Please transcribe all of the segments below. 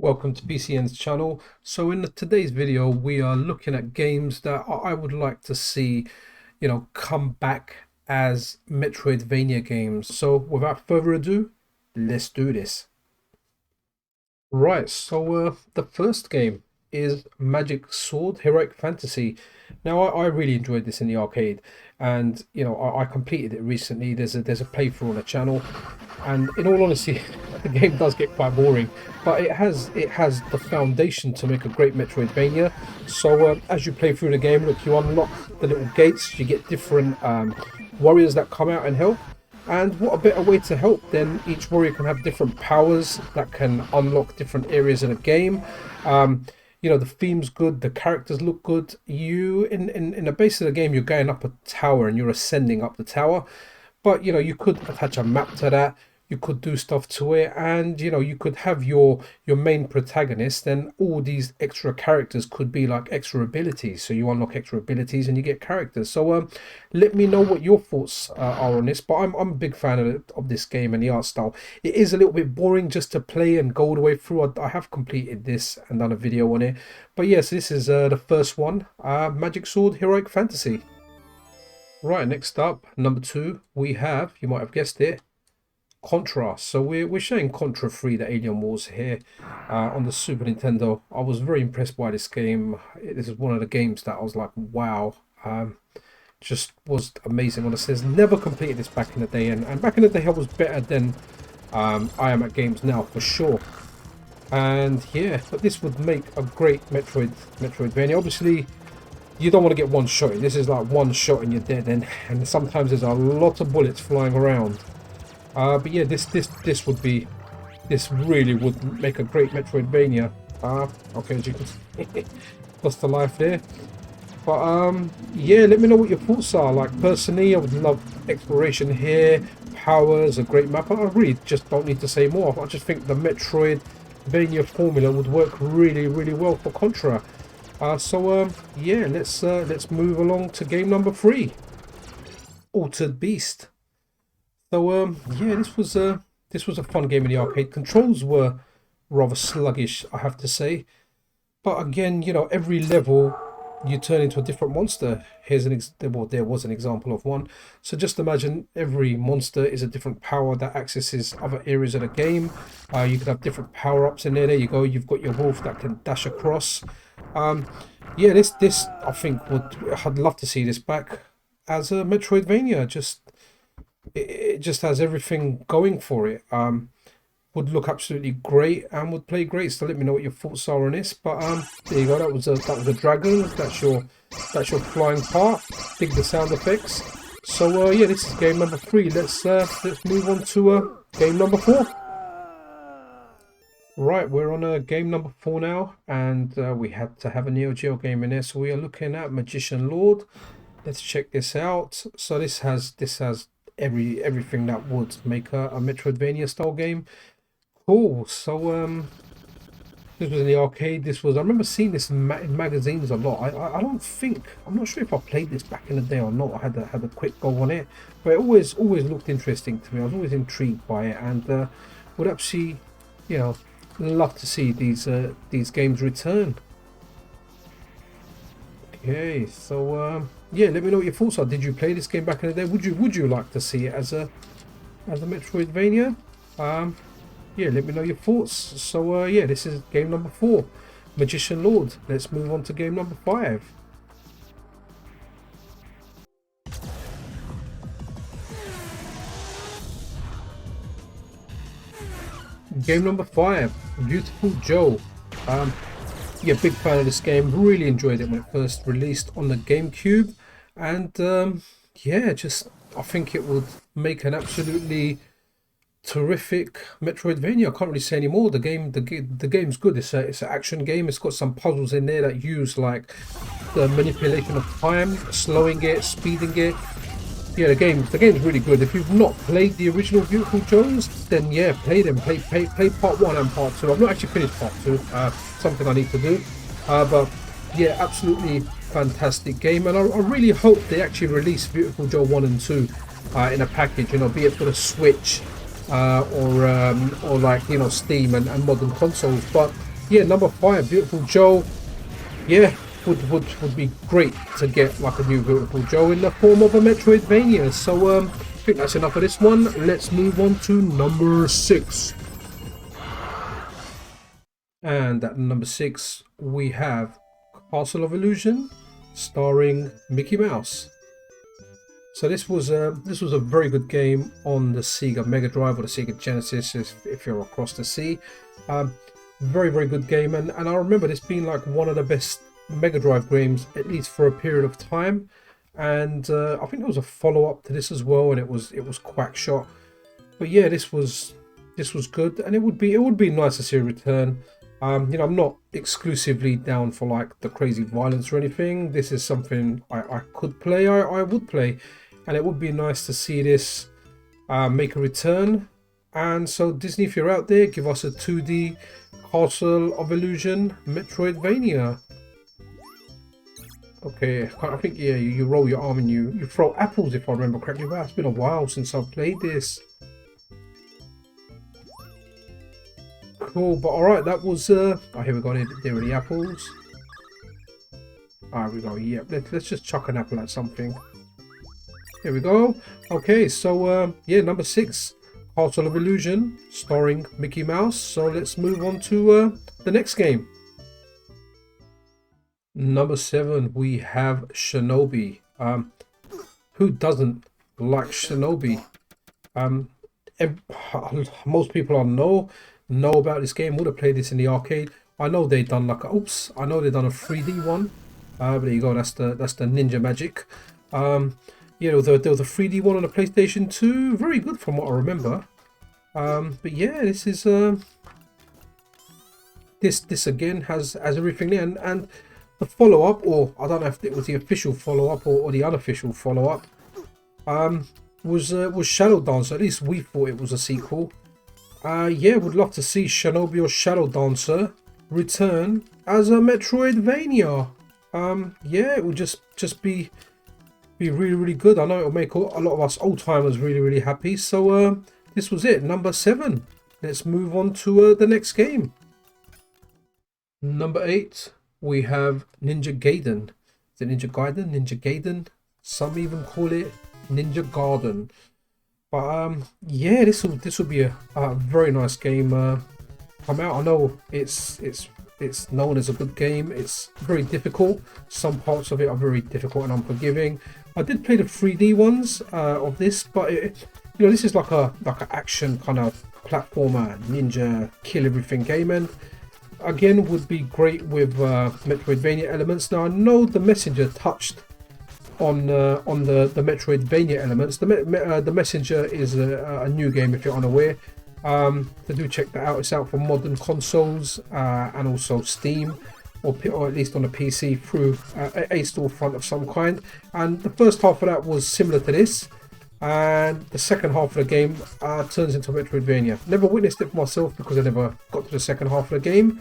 Welcome to PCN's channel. So in today's video we are looking at games that I would like to see, come back as Metroidvania games. So without further ado, let's do this. Right, so the first game is Magic Sword Heroic Fantasy. Now I really enjoyed this in the arcade, and I completed it recently. There's a playthrough on the channel, and in all honesty, the game does get quite boring, but it has the foundation to make a great Metroidvania. So as you play through the game, look, you unlock the little gates, you get different warriors that come out and help. And what a better way to help than each warrior can have different powers that can unlock different areas of the game. The theme's good, the characters look good. You in the base of the game, you're going up a tower and you're ascending up the tower. But you could attach a map to that. You could do stuff to it, and you could have your main protagonist, and all these extra characters could be like extra abilities. So you unlock extra abilities and you get characters. So let me know what your thoughts are on this. But I'm a big fan of this game and the art style. It is a little bit boring just to play and go all the way through. I have completed this and done a video on it. But yes, this is the first one, Magic Sword Heroic Fantasy. Right, next up, number 2, we have, you might have guessed it, Contra. So we're showing Contra 3, the Alien Wars here on the Super Nintendo. I was very impressed by this game. This is one of the games that I was like, wow, just was amazing. On it says never completed this back in the day, and back in the day I was better than I am at games now for sure. And yeah, but this would make a great Metroidvania. Obviously, you don't want to get one shot. This is like one shot and you're dead, and sometimes there's a lot of bullets flying around. But yeah, this really would make a great Metroidvania. Okay, as you can see, lost the life there. But yeah, let me know what your thoughts are. Like personally, I would love exploration here, powers, a great map. I really just don't need to say more. I just think the Metroidvania formula would work really, really well for Contra. Yeah, let's move along to game number 3, Altered Beast. So yeah, this was a fun game in the arcade. Controls were rather sluggish, I have to say, but again, every level you turn into a different monster. Here's there was an example of one. So just imagine every monster is a different power that accesses other areas of the game. You could have different power-ups in there. There you go. You've got your wolf that can dash across. Yeah, this I think I'd love to see this back as a Metroidvania. It just has everything going for it. Would look absolutely great and would play great. So let me know what your thoughts are on this. But there you go. That was a dragon. That's your flying part. Dig the sound effects. So yeah, this is game number 3. Let's move on to game number 4. Right, we're on game number 4 now, and we had to have a Neo Geo game in there. So we are looking at Magician Lord. Let's check this out. So this has everything that would make a Metroidvania style game. Cool. So this was in the arcade. I remember seeing this in magazines a lot. I'm not sure if I played this back in the day or not. I had a quick go on it, but it always looked interesting to me. I was always intrigued by it, and would actually, love to see these games return. Okay, so yeah, let me know what your thoughts are. Did you play this game back in the day? Would you like to see it as a Metroidvania? Yeah, let me know your thoughts. So yeah, this is game number 4, Magician Lord. Let's move on to game number 5. Game number 5, Beautiful Joe. Yeah, big fan of this game. Really enjoyed it when it first released on the GameCube, and yeah, I think it would make an absolutely terrific Metroidvania. I can't really say any more. The game's good. It's an action game. It's got some puzzles in there that use like the manipulation of time, slowing it, speeding it. Yeah, the game's really good. If you've not played the original Beautiful Joes, then yeah, play them. Play part 1 and part 2. I've not actually finished part 2. Something I need to do. But yeah, absolutely fantastic game, and I really hope they actually release Beautiful Joe 1 and 2 in a package. Be it for the Switch or like Steam and modern consoles. But yeah, number 5, Beautiful Joe. Yeah, would be great to get like a new Beautiful Joe in the form of a Metroidvania. So I think that's enough of this one. Let's move on to number 6. And at number 6 we have Castle of Illusion, starring Mickey Mouse. So this was a very good game on the Sega Mega Drive or the Sega Genesis, if you're across the sea. Very good game, and I remember this being like one of the best Mega Drive games, at least for a period of time. And I think there was a follow-up to this as well, and it was Quackshot. But yeah, this was good, and it would be nice to see a return. You know, I'm not exclusively down for like the crazy violence or anything. This is something I could play, I would play, and it would be nice to see this make a return. And so Disney, if you're out there, give us a 2D Castle of Illusion Metroidvania. Okay, I think, yeah, you roll your arm and you throw apples, if I remember correctly. Wow, it's been a while since I've played this. Cool, but alright, that was oh, here we go, there are the apples. We go, yeah, let's just chuck an apple at something. There we go. Okay, so yeah, number 6, Castle of Illusion, starring Mickey Mouse. So let's move on to the next game. Number 7, we have Shinobi. Who doesn't like Shinobi? Most people I know about this game, would have played this in the arcade. I know they done like a, I know they done a 3D one. There you go, that's the Ninja Magic. Yeah, there was a 3D one on the PlayStation 2, very good from what I remember. But yeah, this is this again has everything there, and the follow-up, or I don't know if it was the official follow-up or the unofficial follow-up, was Shadow Dancer. At least we thought it was a sequel. Yeah, would love to see Shinobi or Shadow Dancer return as a Metroidvania. Yeah, it would just be really good. I know it'll make a lot of us old timers really happy. So this was it, number 7. Let's move on to the next game. Number 8, we have Ninja Gaiden. Is it Ninja Gaiden? Ninja Gaiden? Some even call it Ninja Garden. But yeah, this will be a very nice game come out. I know it's known as a good game. It's very difficult. Some parts of it are very difficult and unforgiving. I did play the 3D ones of this, but you know, this is like a action kind of platformer, ninja, kill everything game, and again would be great with Metroidvania elements. Now I know the Messenger touched on the Metroidvania elements. The Messenger is a new game, if you're unaware. So do check that out. It's out for modern consoles and also Steam, or at least on a PC through a storefront of some kind. And the first half of that was similar to this, and the second half of the game turns into Metroidvania. Never witnessed it for myself because I never got to the second half of the game.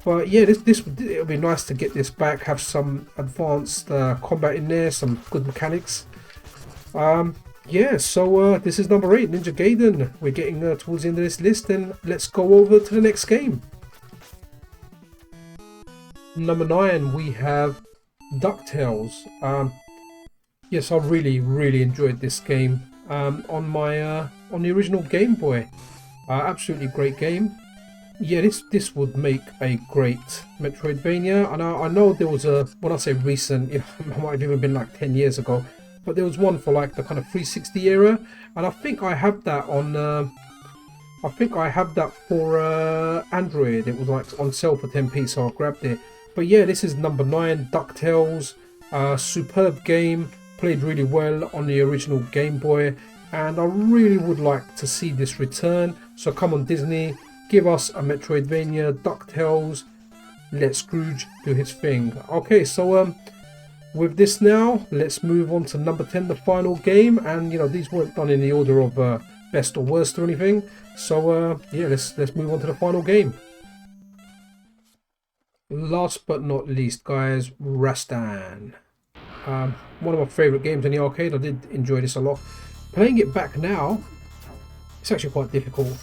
But yeah, it'll be nice to get this back, have some advanced combat in there, some good mechanics. Yeah, so this is number 8, Ninja Gaiden. We're getting towards the end of this list, and let's go over to the next game. Number 9, we have DuckTales. Yes, I really enjoyed this game on the original Game Boy. Absolutely great game. Yeah, this would make a great Metroidvania. And I know there was when I say recent, it might have even been like 10 years ago, but there was one for like the kind of 360 era, and I think I have that on for Android. It was like on sale for 10p, so I grabbed it. But yeah, this is number 9, DuckTales. Superb game, played really well on the original Game Boy, and I really would like to see this return. So come on, Disney, give us a Metroidvania, DuckTales. Let Scrooge do his thing. Okay, so with this now, let's move on to number 10, the final game. And you know, these weren't done in the order of best or worst or anything. So yeah, let's move on to the final game. Last but not least, guys, Rastan. One of my favourite games in the arcade. I did enjoy this a lot. Playing it back now, it's actually quite difficult.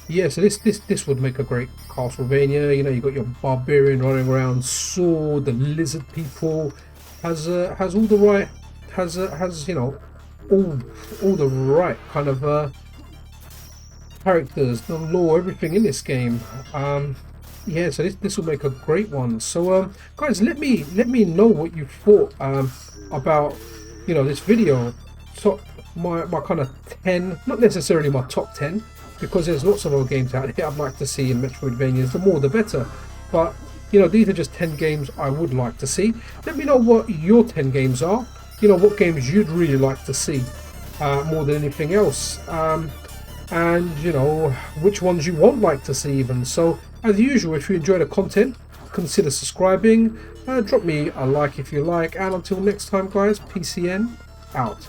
Yeah, so this would make a great Castlevania. You know, you got your barbarian running around, sword, the lizard people, has all the right, has you know, all all the right kind of characters, the lore, everything in this game. Um, yeah, so this will make a great one. So guys, let me know what you thought about this video. Top my kind of 10, not necessarily my top 10, because there's lots of other games out here I'd like to see in Metroidvanias. The more the better. But these are just 10 games I would like to see. Let me know what your 10 games are. What games you'd really like to see more than anything else. And which ones you won't like to see even. So as usual, if you enjoy the content, consider subscribing, drop me a like if you like, and until next time guys, PCN out.